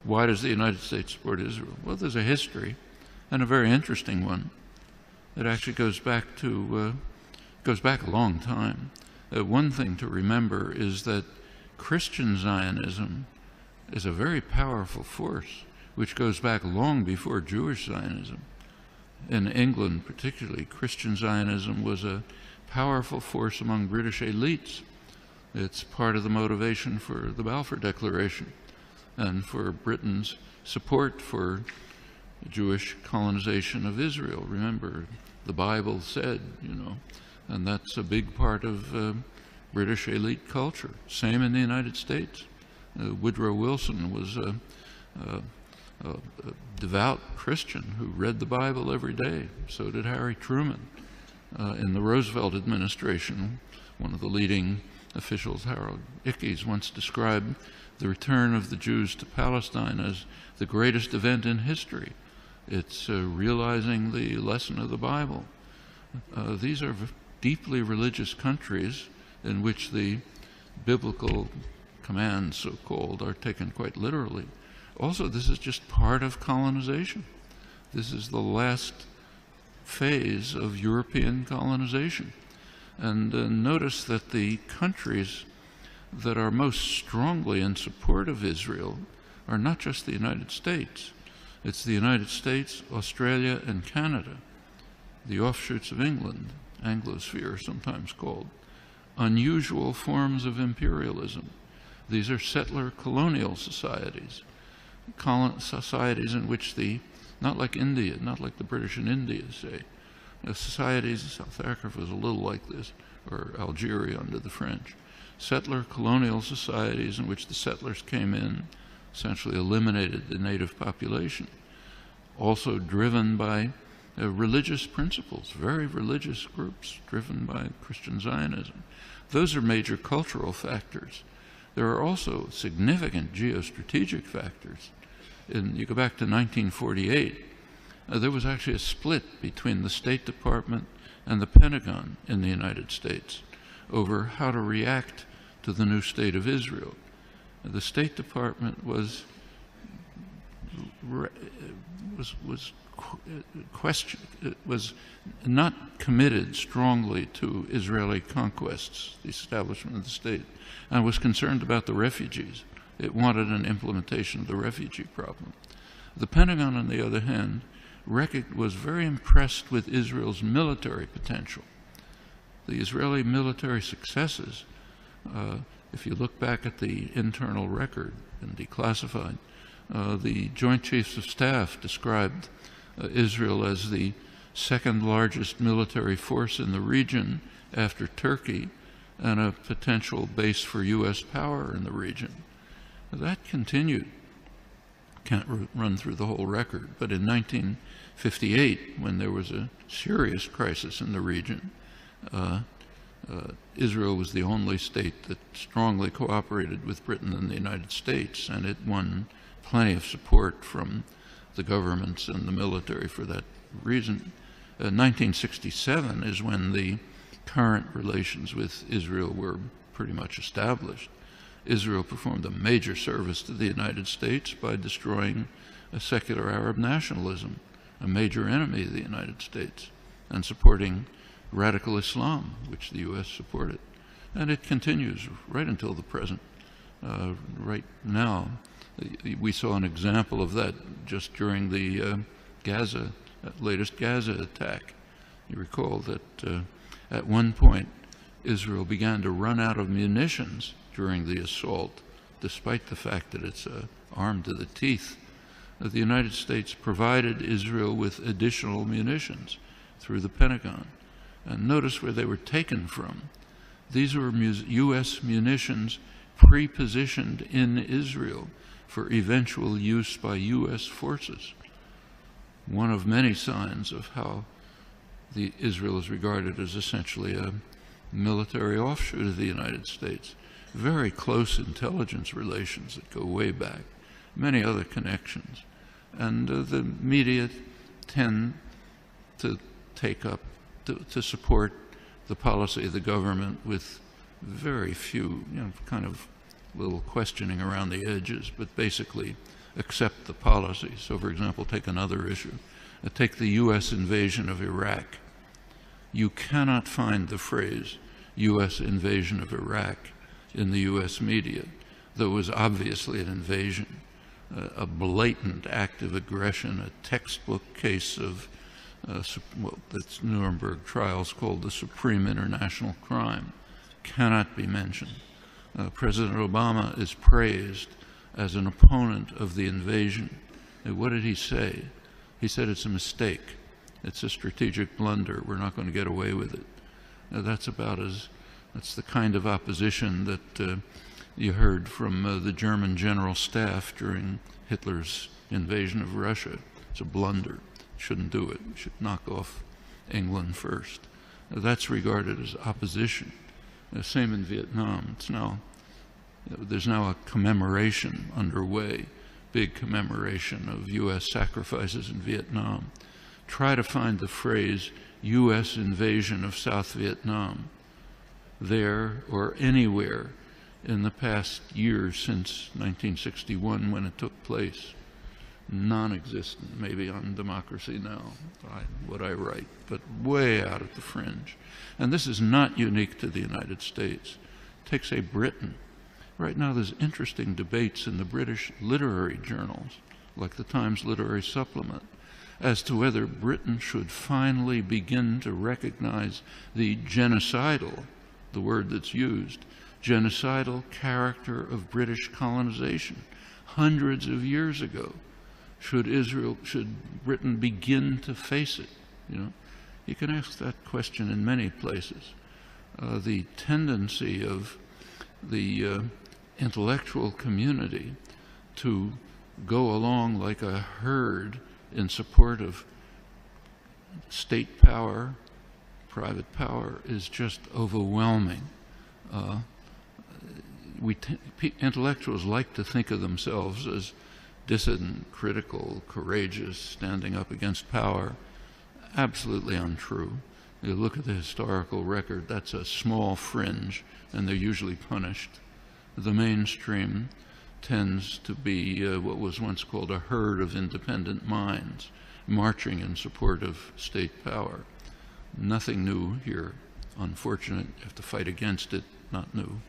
Why does the United States support Israel? Well, there's a history, and a very interesting one. It actually goes back a long time. One thing to remember is that Christian Zionism is a very powerful force, which goes back long before Jewish Zionism. In England particularly, Christian Zionism was a powerful force among British elites. It's part of the motivation for the Balfour Declaration and for Britain's support for Jewish colonization of Israel. Remember, the Bible said, and that's a big part of British elite culture. Same in the United States. Woodrow Wilson was a devout Christian who read the Bible every day. So did Harry Truman. In the Roosevelt administration, one of the leading officials, Harold Ickes, once described the return of the Jews to Palestine as the greatest event in history. It's realizing the lesson of the Bible. These are deeply religious countries in which the biblical commands, so-called, are taken quite literally. Also, this is just part of colonization. This is the last phase of European colonization. And notice that the countries that are most strongly in support of Israel are not just the United States. It's the United States, Australia, and Canada, the offshoots of England, Anglosphere sometimes called, unusual forms of imperialism. These are settler colonial societies, societies in which not like India, not like the British in India, say, societies, South Africa was a little like this, or Algeria under the French, settler colonial societies in which the settlers came in, essentially eliminated the native population, also driven by religious principles, very religious groups driven by Christian Zionism. Those are major cultural factors. There are also significant geostrategic factors. You go back to 1948, there was actually a split between the State Department and the Pentagon in the United States over how to react to the new state of Israel. The State Department was not committed strongly to Israeli conquests, the establishment of the state, and was concerned about the refugees. It wanted an implementation of the refugee problem. The Pentagon, on the other hand, was very impressed with Israel's military potential. The Israeli military successes, if you look back at the internal record and declassified, the Joint Chiefs of Staff described Israel as the second largest military force in the region after Turkey and a potential base for U.S. power in the region. That continued. Can't run through the whole record, but in 1958, when there was a serious crisis in the region, Israel was the only state that strongly cooperated with Britain and the United States, and it won plenty of support from the governments and the military for that reason. 1967 is when the current relations with Israel were pretty much established. Israel performed a major service to the United States by destroying a secular Arab nationalism, a major enemy of the United States, and supporting radical Islam, which the U.S. supported. And it continues right until the present. Right now, we saw an example of that just during the latest Gaza attack. You recall that at one point, Israel began to run out of munitions during the assault, despite the fact that it's armed to the teeth. The United States provided Israel with additional munitions through the Pentagon. And notice where they were taken from. These were U.S. munitions pre-positioned in Israel for eventual use by U.S. forces. One of many signs of how Israel is regarded as essentially a military offshoot of the United States. Very close intelligence relations that go way back, many other connections. And the media tend to take up, to support the policy of the government with very few, kind of little questioning around the edges, but basically accept the policy. So, for example, take another issue. Take the U.S. invasion of Iraq. You cannot find the phrase U.S. invasion of Iraq in the U.S. media, though it was obviously an invasion, a blatant act of aggression, a textbook case of what the Nuremberg trials called the supreme international crime, cannot be mentioned. President Obama is praised as an opponent of the invasion. And what did he say? He said it's a mistake. It's a strategic blunder. We're not going to get away with it. That's the kind of opposition that you heard from the German general staff during Hitler's invasion of Russia. It's a blunder. Shouldn't do it. We should knock off England first. That's regarded as opposition. Same in Vietnam. There's now a commemoration underway, big commemoration of U.S. sacrifices in Vietnam. Try to find the phrase U.S. invasion of South Vietnam there or anywhere in the past year since 1961 when it took place. Non-existent, maybe on Democracy Now, what I write, but way out at the fringe. And this is not unique to the United States. Take, say, Britain. Right now there's interesting debates in the British literary journals, like the Times Literary Supplement, as to whether Britain should finally begin to recognize the genocidal, the word that's used, genocidal character of British colonization hundreds of years ago. Should Britain begin to face it? You can ask that question in many places. The tendency of the intellectual community to go along like a herd in support of state power, private power, is just overwhelming. Intellectuals like to think of themselves as dissident, critical, courageous, standing up against power. Absolutely untrue. You look at the historical record, that's a small fringe, and they're usually punished. The mainstream tends to be what was once called a herd of independent minds, marching in support of state power. Nothing new here. Unfortunate, you have to fight against it, not new.